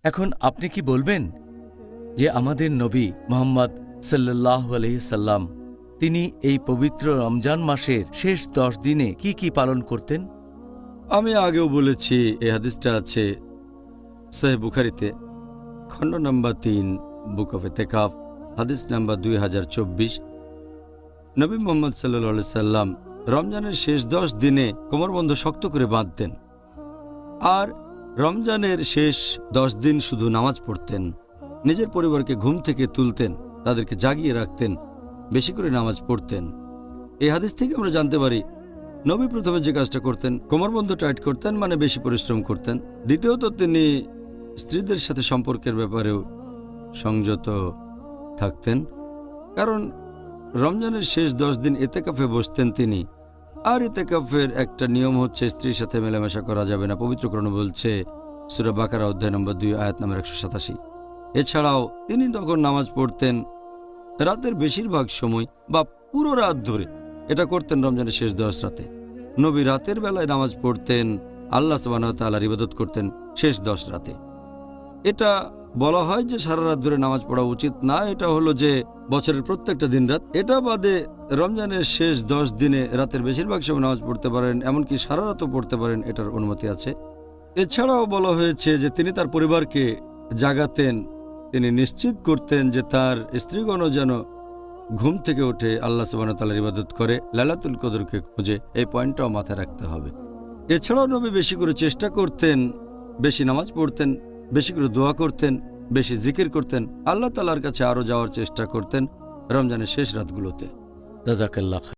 এখন আপনি কি বলবেন যে আমাদের নবী মুহাম্মদ সাল্লাল্লাহু আলাইহি সাল্লাম তিনি এই পবিত্র রমজান মাসের শেষ 10 দিনে কি কি পালন করতেন? আমি আগেও বলেছি, এই হাদিসটা আছে সহিহ বুখারীতে, খণ্ড নম্বর 3, বুক অফ ইতিকাফ, হাদিস নাম্বার 2024। নবী মুহাম্মদ সাল্লাল্লাহু আলাইহি সাল্লাম রমজানের শেষ 10 দিনে কোমরবন্ধ শক্ত করে বাঁধতেন, আর রমজানের শেষ 10 দিন শুধু নামাজ পড়তেন। নিজের পরিবারকে ঘুম থেকে তুলতেন, তাদেরকে জাগিয়ে রাখতেন, বেশি করে নামাজ পড়তেন। এই হাদিস থেকে আমরা জানতে পারি নবী প্রথমে যে কাজটা করতেন, কোমরবন্ধ টাইট করতেন, মানে বেশি পরিশ্রম করতেন। দ্বিতীয়ত, তিনি স্ত্রীদের সাথে সম্পর্কের ব্যাপারেও সংযত থাকতেন, কারণ রমজানের শেষ 10 দিন ইতিকাফে বসতেন তিনি। আর ইতিকাফের একটা নিয়ম হচ্ছে স্ত্রীর সাথে মেলামেশা করা যাবে না। পবিত্র কোরআন বলছে, সূরা বাকারা অধ্যায় নম্বর 2, আয়াত নম্বর 187। এছাড়াও তিনি তখন নামাজ পড়তেন রাতের বেশিরভাগ সময় বা পুরো রাত ধরে। এটা করতেন রমজানের শেষ 10 রাতে। নবী রাতের বেলায় নামাজ পড়তেন, আল্লাহ সুবহানাহু ওয়া তাআলার ইবাদত করতেন শেষ 10 রাতে। এটা বলা হয় যে সারা রাত ধরে নামাজ পড়া উচিত না, এটা হলো যে বছরের প্রত্যেকটা দিন রাত। এটা বাদে রমজানের শেষ 10 দিনে রাতের বেশিরভাগ সময় নামাজ পড়তে পারেন, এমনকি সারা রাতও পড়তে পারেন, এটার অনুমতি আছে। এছাড়াও বলা হয়েছে যে তিনি তার পরিবারকে জাগাতেন, তিনি নিশ্চিত করতেন যে তার স্ত্রীগণ যেন ঘুম থেকে উঠে আল্লাহ সুবহানাহু ওয়া তাআলার ইবাদত করে, লাইলাতুল কদরকে খোঁজে। এই পয়েন্টটাও মাথায় রাখতে হবে। এছাড়াও নবী বেশি করে চেষ্টা করতেন, বেশি নামাজ পড়তেন, বেশি করে দোয়া করতেন, বেশি জিকির করতেন, আল্লাহ তাআলার কাছে আরও যাওয়ার চেষ্টা করতেন রমজানের শেষ রাতগুলোতে। জাযাকাল্লাহ।